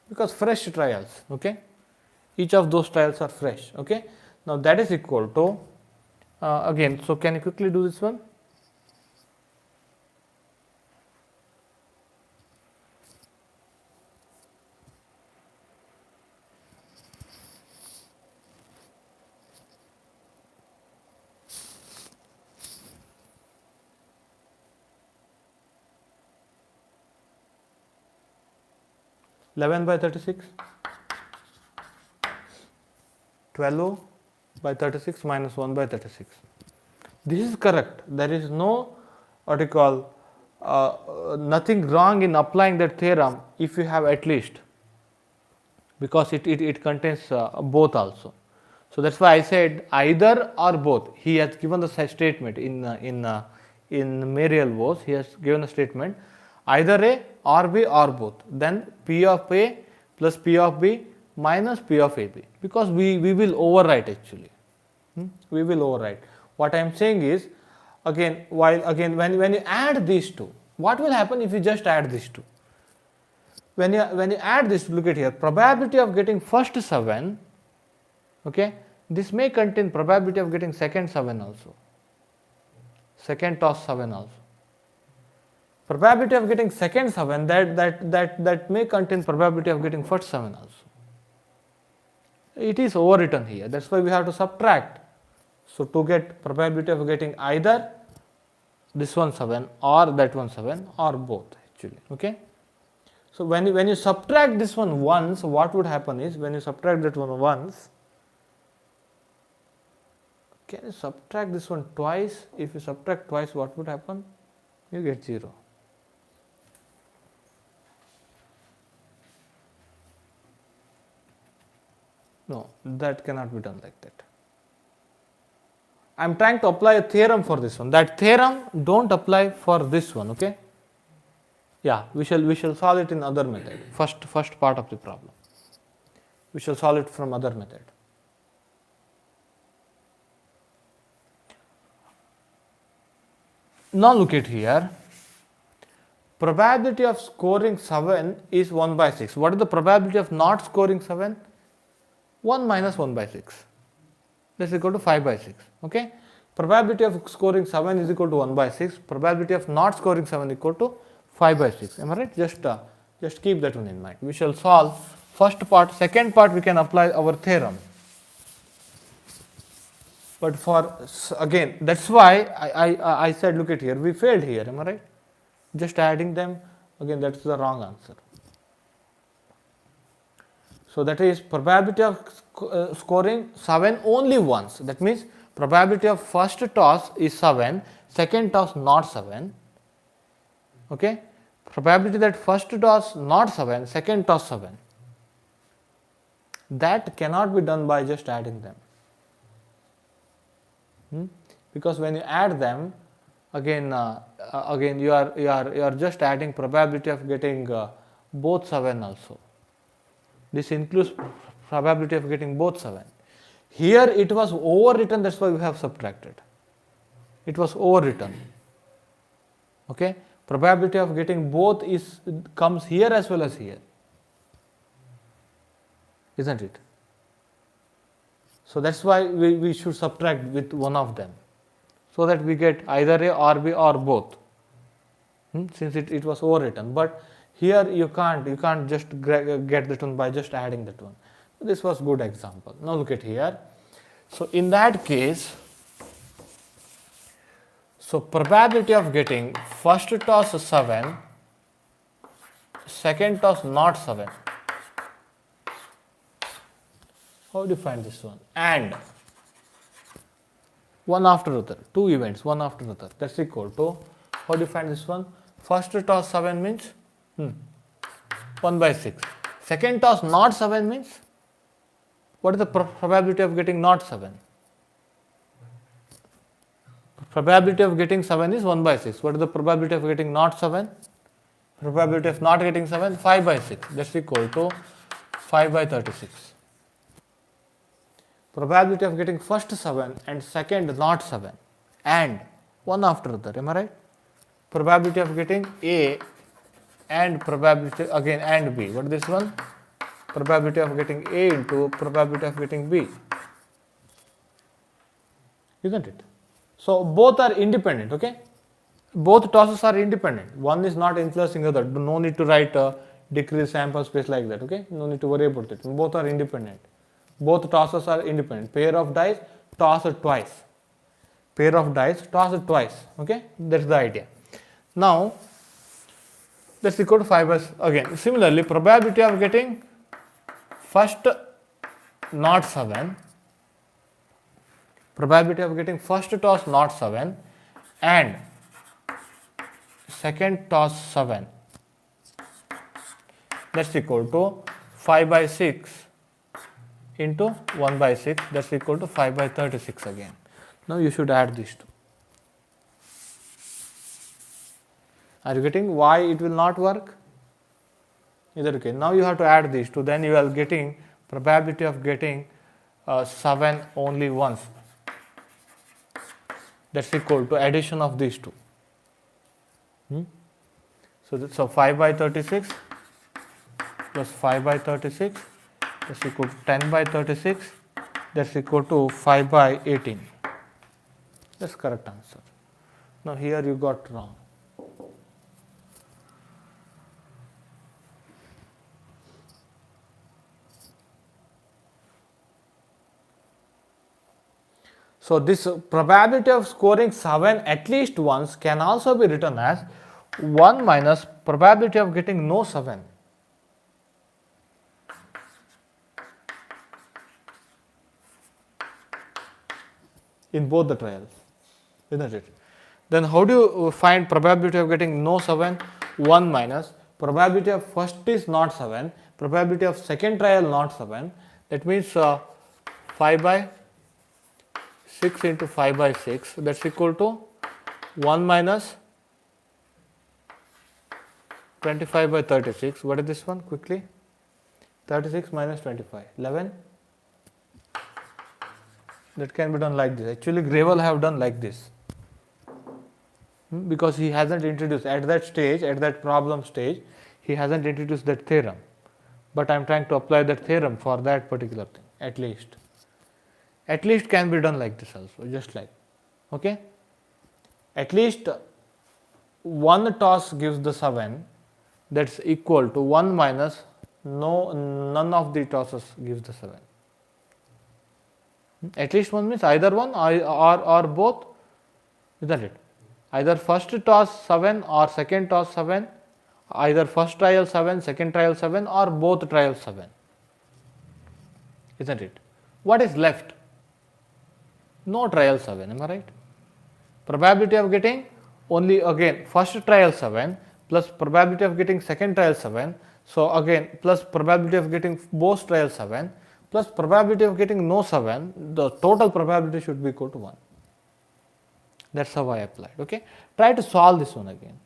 Because fresh trials, okay? Each of those trials are fresh, okay? Now that is equal to, again, so can you quickly do this one? Eleven by 36, 12 by 36 minus 1 by 36. This is correct. There is no what you call nothing wrong in applying that theorem if you have at least, because it contains both also. So that's why I said either or both. He has given the statement in Merrill-Voss. He has given a statement either A or B or both. Then P of A plus P of B minus P of AB, because we will overwrite actually. We will overwrite. What I am saying is, again when you add these two, what will happen if you just add these two? When you add this, look at here, probability of getting first 7, okay, this may contain probability of getting second 7 also, second toss 7 also. Probability of getting second 7, that may contain probability of getting first 7 also. It is overwritten here, that's why we have to subtract. So to get probability of getting either this one 7 or that one 7 or both actually, okay. So when you subtract this one once, what would happen is, when you subtract that one once, can you subtract this one twice? If you subtract twice, what would happen? You get 0. No, that cannot be done like that. I am trying to apply a theorem for this one. That theorem don't apply for this one, okay? Yeah, we shall solve it in other method. First part of the problem. We shall solve it from other method. Now look at here. Probability of scoring 7 is 1 by 6. What is the probability of not scoring 7? 1 minus 1 by 6. That is equal to 5 by 6. Okay. Probability of scoring 7 is equal to 1 by 6. Probability of not scoring 7 equal to 5 by 6. Am I right? Just keep that one in mind. We shall solve first part. Second part we can apply our theorem. But for again, that's why I said, look at here, we failed here. Am I right? Just adding them, again, that's the wrong answer. So that is probability of scoring 7 only once. That means probability of first toss is 7, second toss not 7. Okay. Probability that first toss not 7, second toss 7. That cannot be done by just adding them. Because when you add them, again you are just adding probability of getting both 7 also. This includes probability of getting both 7. Here it was overwritten, that's why we have subtracted. It was overwritten. Okay. Probability of getting both comes here as well as here. Isn't it? So that's why we should subtract with one of them, so that we get either A or B or both. Since it was overwritten. But here you can't just get that one by just adding that one. This was good example. Now look at here. So in that case, so probability of getting first toss 7, second toss not 7. How do you find this one? And one after other, two events, one after other. That's equal to, how do you find this one? First toss 7 means 1 by 6. Second toss not 7 means, what is the probability of getting not 7? Probability of getting 7 is 1 by 6. What is the probability of getting not 7? Probability of not getting 7, 5 by 6. That's equal to 5 by 36. probability of getting first 7 and second not 7 and one after other, am I right? Probability of getting A and probability again and B. What is this one? Probability of getting A into probability of getting B. Isn't it? So both are independent, okay? Both tosses are independent. One is not influencing the other. No need to write a decreased sample space like that, okay? No need to worry about it. Both are independent. Both tosses are independent. Pair of dice, toss it twice. Pair of dice, toss it twice, okay? That's the idea. Now, that's equal to 5 by, again, similarly, probability of getting first not 7, probability of getting first toss not 7 and second toss 7, that's equal to 5 by 6 into 1 by 6, that's equal to 5 by 36 again. Now you should add these two. Are you getting why it will not work? Either okay. Now you have to add these two, then you are getting probability of getting 7 only once. That's equal to addition of these two. So 5 by 36 plus 5 by 36 that's equal to 10 by 36, that's equal to 5 by 18. That's correct answer. Now here you got wrong. So this probability of scoring 7 at least once can also be written as 1 minus probability of getting no 7. In both the trials, isn't it? Then how do you find probability of getting no 7? 1 minus probability of first is not 7, probability of second trial not 7. That means 5 by 6 into 5 by 6, that's equal to 1 minus 25 by 36. What is this one quickly? 36 minus 25, 11. That can be done like this. Actually, Gravel have done like this. Because he hasn't introduced at that stage, at that problem stage, he hasn't introduced that theorem. But I am trying to apply that theorem for that particular thing, at least. At least can be done like this also, just like, okay? At least one toss gives the 7, that's equal to 1 minus none of the tosses gives the 7. At least one means either one or both, isn't it? Either first toss 7 or second toss 7, either first trial 7, second trial 7 or both trials 7, isn't it? What is left? No trial 7, am I right? Probability of getting only again first trial 7 plus probability of getting second trial 7, so again plus probability of getting both trial 7 plus probability of getting no 7, the total probability should be equal to 1. That's how I applied, okay? Try to solve this one again.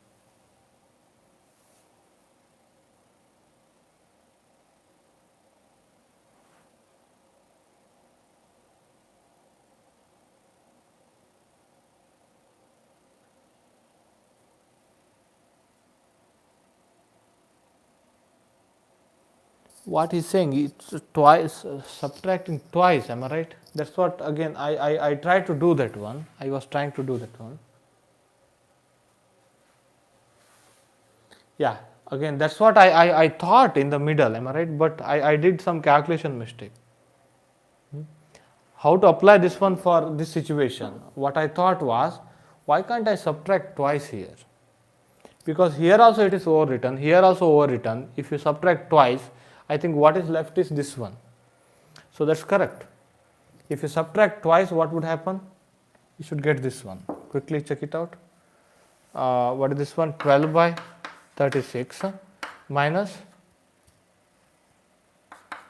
What he's saying, it's twice, subtracting twice, am I right? That's what, again, I tried to do that one. I was trying to do that one. Yeah, again, that's what I thought in the middle, am I right? But I did some calculation mistake. How to apply this one for this situation? What I thought was, why can't I subtract twice here? Because here also it is overwritten, here also overwritten. If you subtract twice, I think what is left is this one. So that's correct. If you subtract twice, what would happen? You should get this one. Quickly check it out. What is this one? 12 by 36 minus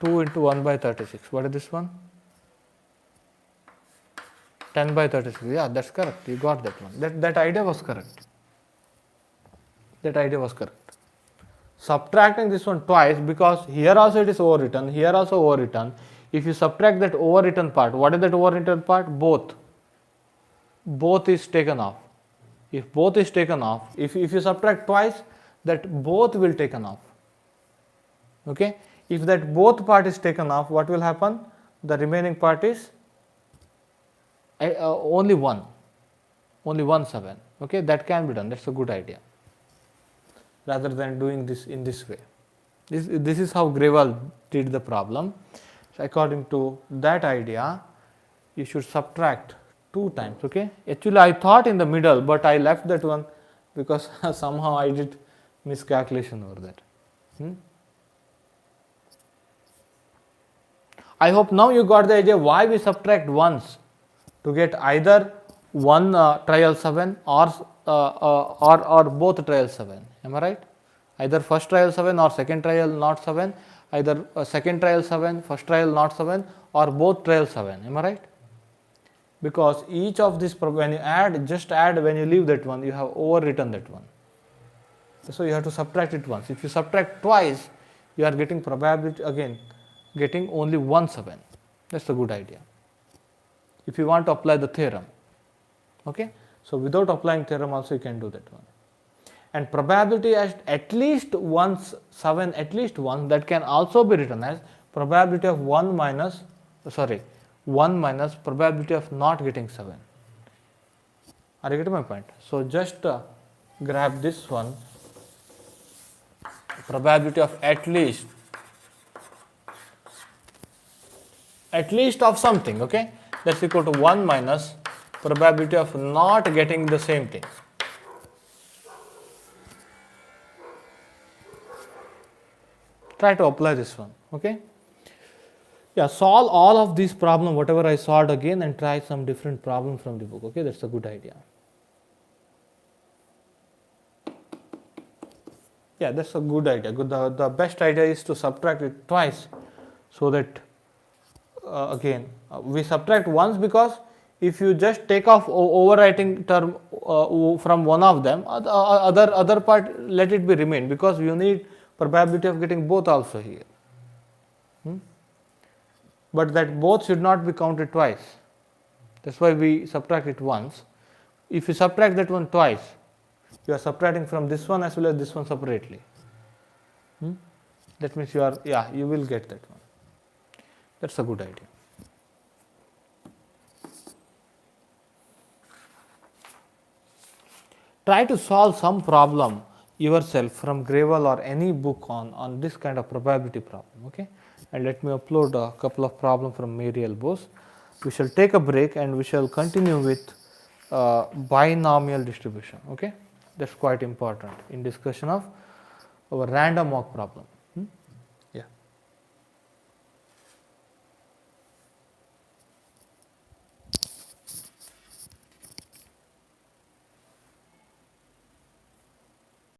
2 into 1 by 36. What is this one? 10 by 36. Yeah, that's correct. You got that one. That idea was correct. That idea was correct. Subtracting this one twice, because here also it is overwritten, here also overwritten. If you subtract that overwritten part, what is that overwritten part? Both is taken off. If both is taken off, if you subtract twice, that both will taken off. Okay, if that both part is taken off, what will happen? The remaining part is only 1 7. Okay, that can be done. That's a good idea, rather than doing this in this way. This is how Grewal did the problem. So according to that idea, you should subtract 2 times. Okay, actually I thought in the middle, but I left that one because somehow I did miscalculation over that. I hope now you got the idea why we subtract once, to get either one trial 7 or both trial 7. Am I right? Either first trial 7 or second trial not 7, either second trial 7, first trial not 7, or both trial 7. Am I right? Because each of this, when you add, just add, when you leave that one, you have overwritten that one. So you have to subtract it once. If you subtract twice, you are getting probability again, getting only 1 7. That's a good idea. If you want to apply the theorem. Okay, so without applying theorem also you can do that one. And probability at least once 7, at least once, that can also be written as probability of 1 minus probability of not getting 7. Are you getting my point? So just grab this one, probability of at least of something. Okay, that's equal to 1 minus probability of not getting the same thing. Try to apply this one. Okay, yeah, solve all of these problems whatever I solved again, and try some different problem from the book. Okay, that's a good idea. Yeah, that's a good idea. The best idea is to subtract it twice, so that again we subtract once, because if you just take off overwriting term from one of them, other part let it be remain, because you need probability of getting both also here. But that both should not be counted twice. That's why we subtract it once. If you subtract that one twice, you are subtracting from this one as well as this one separately. That means you will get that one. That's a good idea. Try to solve some problem yourself from Grewal or any book on this kind of probability problem. Okay, and let me upload a couple of problems from Mary Bose. We shall take a break and we shall continue with binomial distribution. Okay, that's quite important in discussion of our random walk problem.